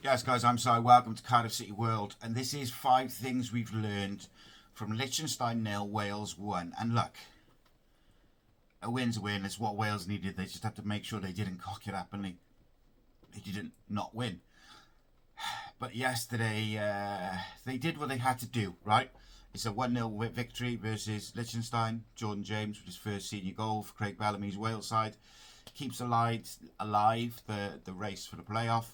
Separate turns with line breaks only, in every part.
Yes, guys, I'm Si. Welcome to Cardiff City World, and this is 5 things we've learned from Lichtenstein 0, Wales 1. And look, a win's a win. It's what Wales needed. They just had to make sure they didn't cock it up and they didn't not win. But yesterday, they did what they had to do, right? It's a 1-0 victory versus Lichtenstein. Jordan James with his first senior goal for Craig Bellamy's Wales side keeps alive the race for the playoff.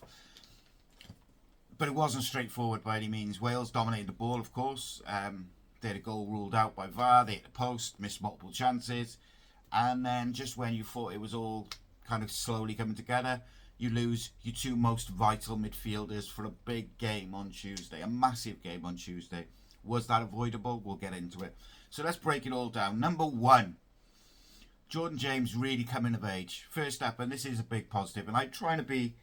But it wasn't straightforward by any means. Wales dominated the ball, of course. They had a goal ruled out by VAR. They hit the post, missed multiple chances. And then just when you thought it was all kind of slowly coming together, you lose your 2 most vital midfielders for a big game on Tuesday. A massive game on Tuesday. Was that avoidable? We'll get into it. So let's break it all down. Number 1. Jordan James really coming of age. First up, and this is a big positive. And I'm trying to be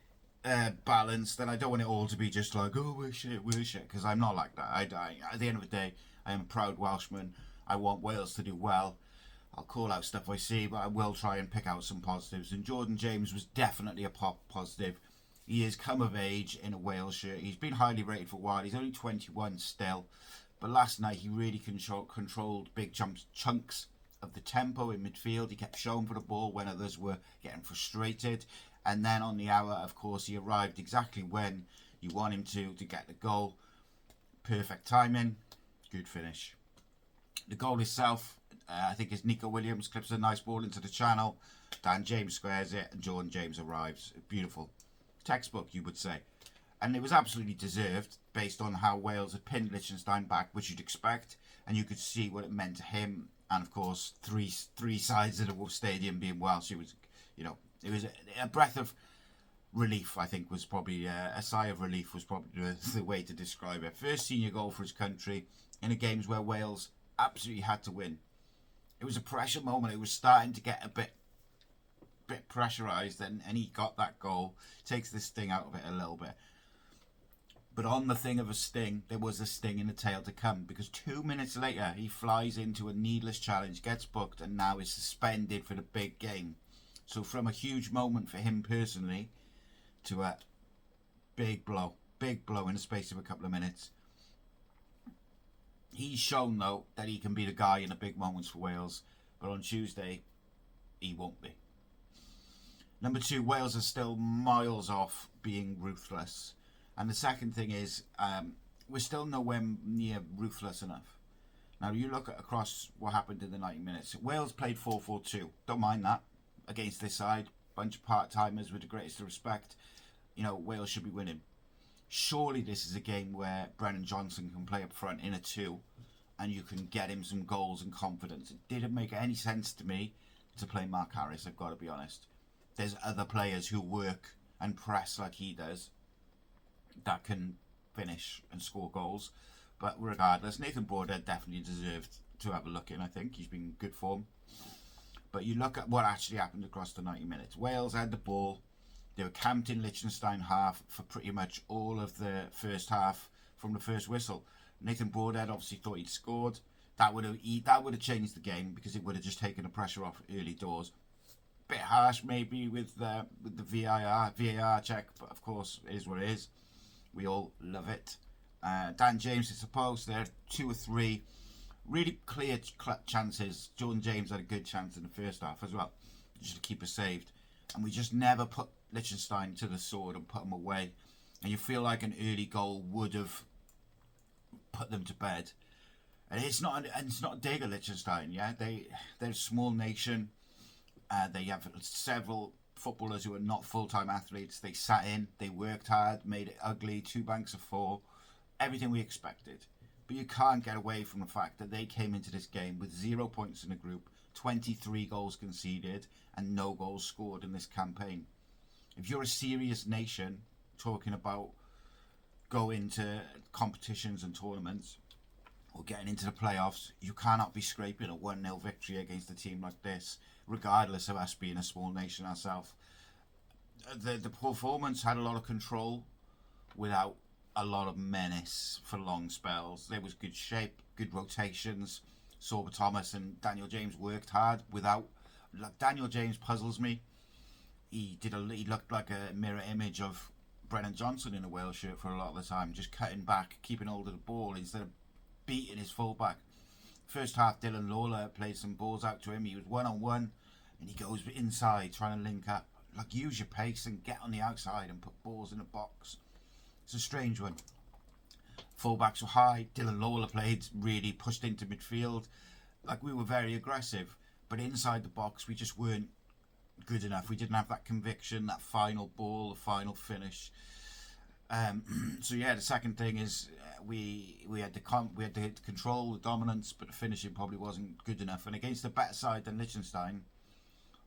balanced, and I don't want it all to be just like, oh, we're shit, because I'm not like that. At the end of the day, I am a proud Welshman. I want Wales to do well. I'll call out stuff I see, but I will try and pick out some positives. And Jordan James was definitely a positive. He has come of age in a Wales shirt. He's been highly rated for a while. He's only 21 still. But last night, he really controlled big chunks of the tempo in midfield. He kept showing for the ball when others were getting frustrated. And then on the hour, of course, he arrived exactly when you want him to get the goal. Perfect timing. Good finish. The goal itself, I think it's Nico Williams clips a nice ball into the channel. Dan James squares it and Jordan James arrives. Beautiful. Textbook, you would say. And it was absolutely deserved based on how Wales had pinned Lichtenstein back, which you'd expect. And you could see what it meant to him. And of course, three sides of the stadium being Welsh. It was, it was a breath of relief, I think, was probably a sigh of relief was probably the way to describe it. First senior goal for his country in a games where Wales absolutely had to win. It was a pressure moment. It was starting to get a bit pressurised, and he got that goal. Takes the sting out of it a little bit. But on the thing of a sting, there was a sting in the tail to come, because 2 minutes later, he flies into a needless challenge, gets booked, and now is suspended for the big game. So from a huge moment for him personally to a big blow in the space of a couple of minutes. He's shown, though, that he can be the guy in the big moments for Wales, but on Tuesday, he won't be. Number 2, Wales are still miles off being ruthless. And the second thing is, we're still nowhere near ruthless enough. Now, you look across what happened in the 90 minutes. Wales played 4-4-2. Don't mind that. Against this side, bunch of part-timers with the greatest respect. Wales should be winning. Surely this is a game where Brennan Johnson can play up front in a 2 and you can get him some goals and confidence. It didn't make any sense to me to play Mark Harris, I've got to be honest. There's other players who work and press like he does that can finish and score goals. But regardless, Nathan Broadhead definitely deserved to have a look in, I think. He's been in good form. But you look at what actually happened across the 90 minutes. Wales had the ball. They were camped in Lichtenstein half for pretty much all of the first half from the first whistle. Nathan Broadhead obviously thought he'd scored. That would have changed the game, because it would have just taken the pressure off early doors. Bit harsh maybe with the VAR check, but of course it is what it is. We all love it. Dan James is supposed there 2 or 3 really clear chances. Jordan James had a good chance in the first half as well, just to keep us saved. And we just never put Lichtenstein to the sword and put them away. And you feel like an early goal would have put them to bed. And it's not a dig at Lichtenstein, yeah? They're a small nation. They have several footballers who are not full-time athletes. They sat in, they worked hard, made it ugly, 2 banks of 4. Everything we expected. But you can't get away from the fact that they came into this game with 0 points in the group, 23 goals conceded, and no goals scored in this campaign. If you're a serious nation talking about going to competitions and tournaments or getting into the playoffs, you cannot be scraping a 1-0 victory against a team like this, regardless of us being a small nation ourselves. The performance had a lot of control without a lot of menace for long spells. There was good shape, good rotations. Sorba Thomas and Daniel James worked hard without. Daniel James puzzles me. He looked like a mirror image of Brennan Johnson in a Wales shirt for a lot of the time, just cutting back, keeping hold of the ball instead of beating his fullback. First half, Dylan Lawler played some balls out to him. He was one-on-one, and he goes inside trying to link up. Like, use your pace and get on the outside and put balls in the box. It's a strange one. Fullbacks were high. Dylan Lawler played, really pushed into midfield. Like, we were very aggressive, but inside the box, we just weren't good enough. We didn't have that conviction, that final ball, the final finish. So yeah, the second thing is we had to control the dominance, but the finishing probably wasn't good enough. And against a better side than Lichtenstein,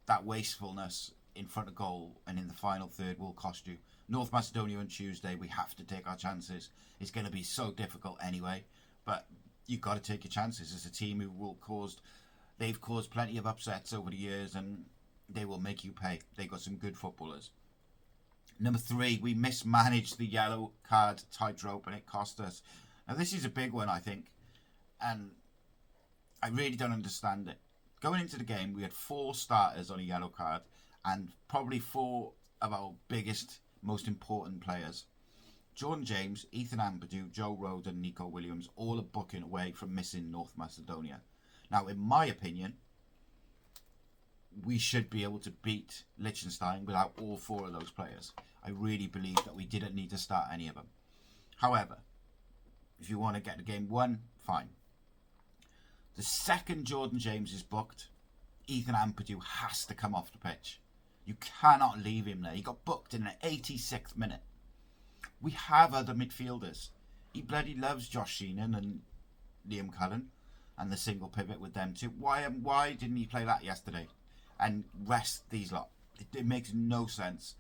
that wastefulness in front of goal and in the final third will cost you. North Macedonia on Tuesday, we have to take our chances. It's going to be so difficult anyway, but you've got to take your chances. It's a team who they've caused plenty of upsets over the years, and they will make you pay. They've got some good footballers. Number 3, we mismanaged the yellow card tightrope, and it cost us. Now, this is a big one, I think, and I really don't understand it. Going into the game, we had 4 starters on a yellow card, and probably 4 of our biggest, most important players. Jordan James, Ethan Ampadu, Joe Rode, and Nico Williams all are booking away from missing North Macedonia. Now, in my opinion, we should be able to beat Liechtenstein without all 4 of those players. I really believe that we didn't need to start any of them. However, if you want to get the game won, fine. The second Jordan James is booked, Ethan Ampadu has to come off the pitch. You cannot leave him there. He got booked in the 86th minute. We have other midfielders. He bloody loves Josh Sheenan and Liam Cullen and the single pivot with them too. Why didn't he play that yesterday and rest these lot? It makes no sense.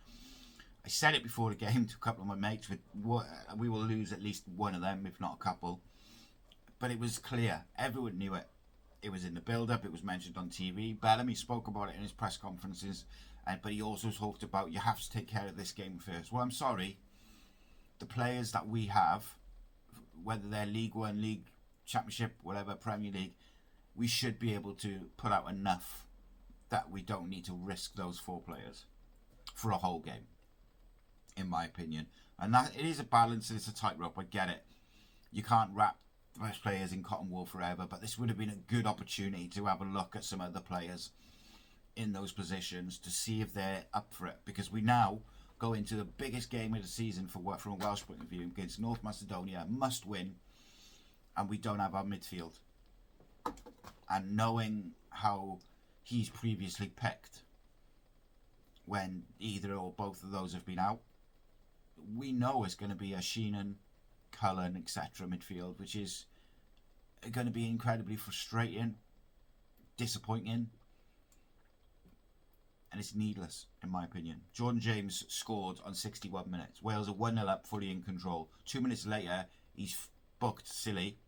I said it before the game to a couple of my mates. We will lose at least one of them, if not a couple. But it was clear. Everyone knew it. It was in the build-up. It was mentioned on TV. Bellamy spoke about it in his press conferences. But he also talked about, you have to take care of this game first. Well, I'm sorry. The players that we have, whether they're League One, League Championship, whatever, Premier League, we should be able to put out enough that we don't need to risk those 4 players for a whole game, in my opinion. And that it is a balance, it's a tightrope, I get it. You can't wrap the best players in cotton wool forever, but this would have been a good opportunity to have a look at some other players in those positions to see if they're up for it, because we now go into the biggest game of the season from a Welsh point of view against North Macedonia, must win, and we don't have our midfield. And knowing how he's previously picked when either or both of those have been out, we know it's going to be a Sheenan, Cullen, etc. midfield, which is going to be incredibly frustrating, disappointing, and it's needless, in my opinion. Jordan James scored on 61 minutes. Wales are 1-0 up, fully in control. 2 minutes later, he's booked silly.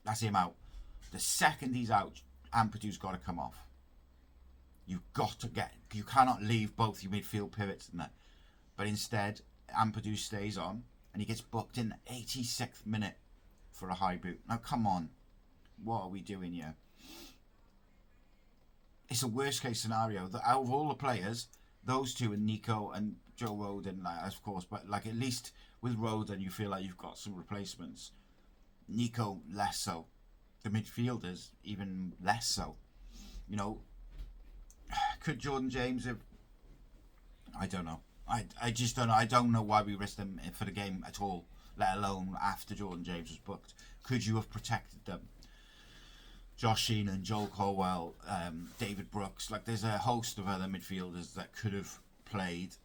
That's him out. The second he's out, Ampadu's got to come off. You cannot leave both your midfield pivots in there. But instead, Ampadu stays on, and he gets booked in the 86th minute for a high boot. Now, come on. What are we doing here? It's a worst case scenario. Out of all the players, those 2 are Nico and Joe Roden, of course, but like at least with Roden you feel like you've got some replacements. Nico less so. The midfielders even less so. You know, could Jordan James have? I don't know. I just don't know. I don't know why we risked them for the game at all, let alone after Jordan James was booked. Could you have protected them? Josh Sheenan, Joel Colwell, David Brooks. Like, there's a host of other midfielders that could have played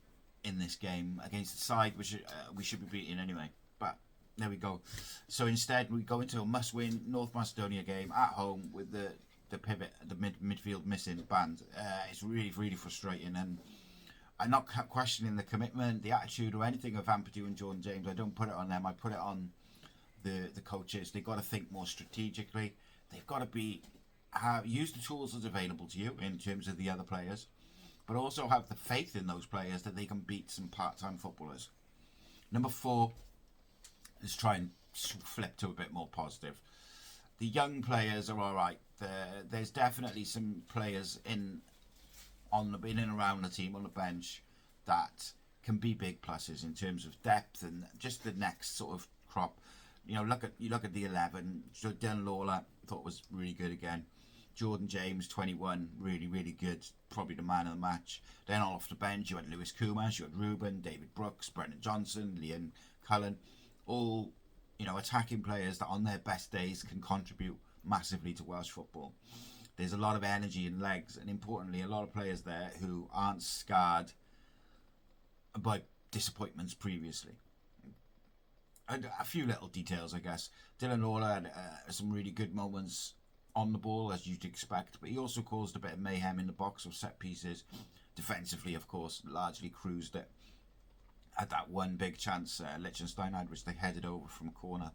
in this game against the side which we should be beating anyway. But there we go. So instead, we go into a must-win North Macedonia game at home with the pivot, the midfield missing band. It's really, really frustrating, and I'm not questioning the commitment, the attitude, or anything of Ampadu and Jordan James. I don't put it on them. I put it on the coaches. They've got to think more strategically. They've got to use the tools that's available to you in terms of the other players, but also have the faith in those players that they can beat some part-time footballers. Number 4, let's try and flip to a bit more positive. The young players are all right. There's definitely some players in and around the team on the bench that can be big pluses in terms of depth and just the next sort of crop. You look at the 11. So Dylan Lawler thought was really good again. Jordan James, 21, really, really good. Probably the man of the match. Then off the bench, you had Lewis Kumas, you had Ruben, David Brooks, Brendan Johnson, Liam Cullen. All, attacking players that on their best days can contribute massively to Welsh football. There's a lot of energy and legs, and importantly, a lot of players there who aren't scarred by disappointments previously. And a few little details, I guess. Dylan Lawler had some really good moments on the ball, as you'd expect, but he also caused a bit of mayhem in the box with set pieces. Defensively, of course, largely cruised it. Had that one big chance Lichtenstein had, which they headed over from a corner.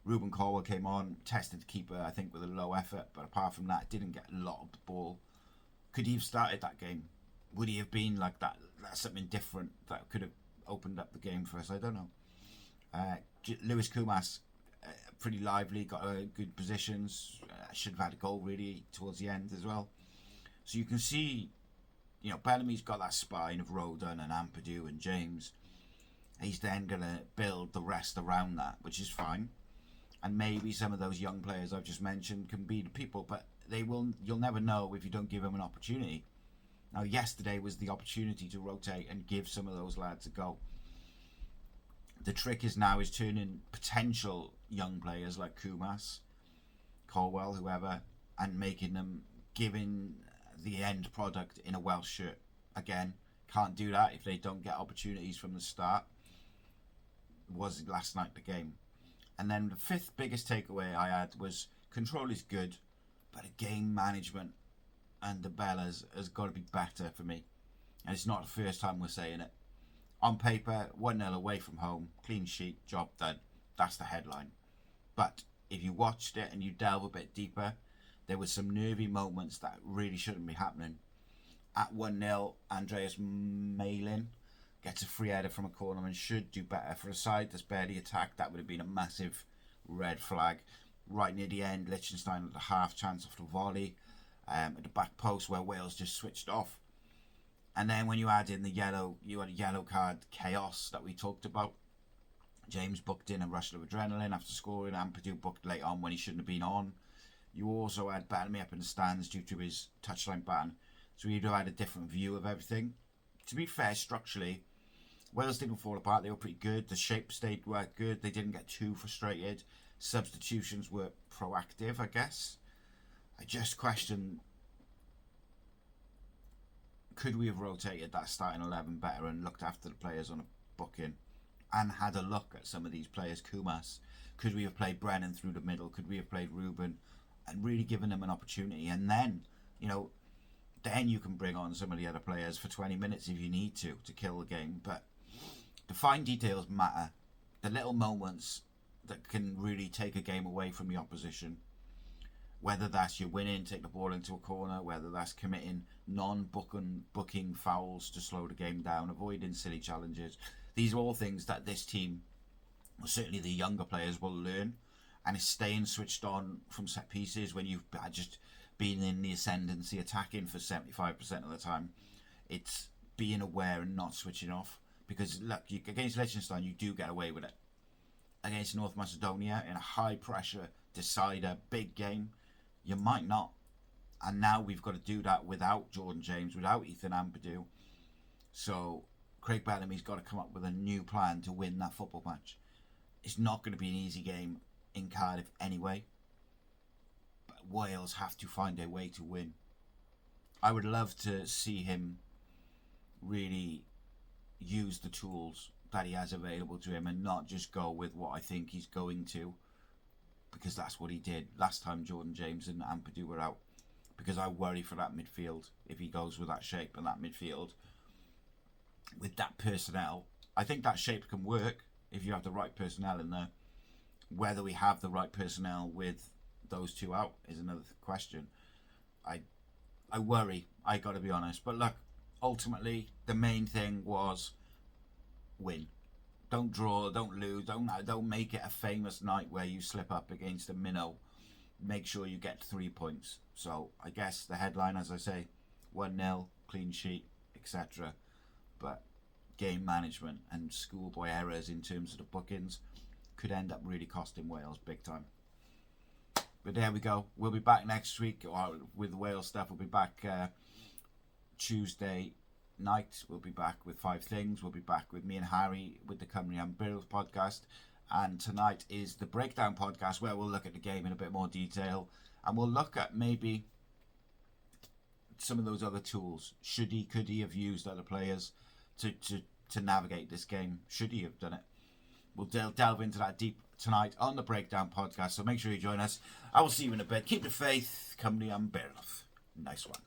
Ruben Colwell came on, tested the keeper, I think, with a low effort, but apart from that, didn't get a lot of the ball. Could he have started that game? Would he have been like that? That's something different that could have opened up the game for us. I don't know. Lewis Kumas, pretty lively, got good positions. Should have had a goal really towards the end as well. So you can see, Bellamy's got that spine of Roden and Ampadu and James. He's then going to build the rest around that, which is fine. And maybe some of those young players I've just mentioned can be the people, but you'll never know if you don't give them an opportunity. Now, yesterday was the opportunity to rotate and give some of those lads a go. The trick is turning potential young players like Kumas, Colwell, whoever, and making them, giving the end product in a Welsh shirt. Again, can't do that if they don't get opportunities from the start. Was last night the game. And then the fifth biggest takeaway I had was control is good, but game management and the Bellas has got to be better for me. And it's not the first time we're saying it. On paper, 1-0 away from home, clean sheet, job done. That's the headline. But if you watched it and you delve a bit deeper, there were some nervy moments that really shouldn't be happening. At 1-0, Andreas Malin gets a free header from a corner and should do better. For a side that's barely attacked, that would have been a massive red flag. Right near the end, Lichtenstein had a half chance off the volley at the back post where Wales just switched off. And then when you add in the yellow, you had a yellow card chaos that we talked about. James booked in a rush of adrenaline after scoring. Ampadu booked late on when he shouldn't have been on. You also had Bellamy up in the stands due to his touchline ban. So you'd have had a different view of everything. To be fair, structurally, Wales didn't fall apart. They were pretty good. The shape were good. They didn't get too frustrated. Substitutions were proactive, I guess. I just question, could we have rotated that starting 11 better and looked after the players on a booking and had a look at some of these players? Kumas, could we have played Brennan through the middle? Could we have played Ruben and really given them an opportunity? And then, then you can bring on some of the other players for 20 minutes if you need to kill the game. But the fine details matter. The little moments that can really take a game away from the opposition. Whether that's you winning, take the ball into a corner, whether that's committing non-booking fouls to slow the game down, avoiding silly challenges. These are all things that this team, or certainly the younger players, will learn. And it's staying switched on from set pieces when you've just been in the ascendancy attacking for 75% of the time. It's being aware and not switching off. Because look, against Liechtenstein, you do get away with it. Against North Macedonia, in a high-pressure decider, big game, you might not. And now we've got to do that without Jordan James, without Ethan Ampadu. So Craig Bellamy's got to come up with a new plan to win that football match. It's not going to be an easy game in Cardiff anyway. But Wales have to find a way to win. I would love to see him really use the tools that he has available to him and not just go with what I think he's going to, because that's what he did last time Jordan James and Ampadu were out. Because I worry for that midfield if he goes with that shape and that midfield with that personnel. I think that shape can work if you have the right personnel in there. Whether we have the right personnel with those two out is another question. I worry, I got to be honest. But look, ultimately the main thing was win. Don't draw, don't lose, don't make it a famous night where you slip up against a minnow. Make sure you get 3 points. So I guess the headline, as I say, 1-0, clean sheet, etc. But game management and schoolboy errors in terms of the bookings could end up really costing Wales big time. But there we go. We'll be back next week with Wales stuff. We'll be back Tuesday night. We'll be back with 5 Things. We'll be back with me and Harry with the Cymru and Bills podcast. And tonight is the Breakdown podcast, where we'll look at the game in a bit more detail. And we'll look at maybe some of those other tools. Could he have used other players to navigate this game? Should he have done it? We'll delve into that deep tonight on the Breakdown podcast. So make sure you join us. I will see you in a bit. Keep the faith. Cymru and Bills. Nice one.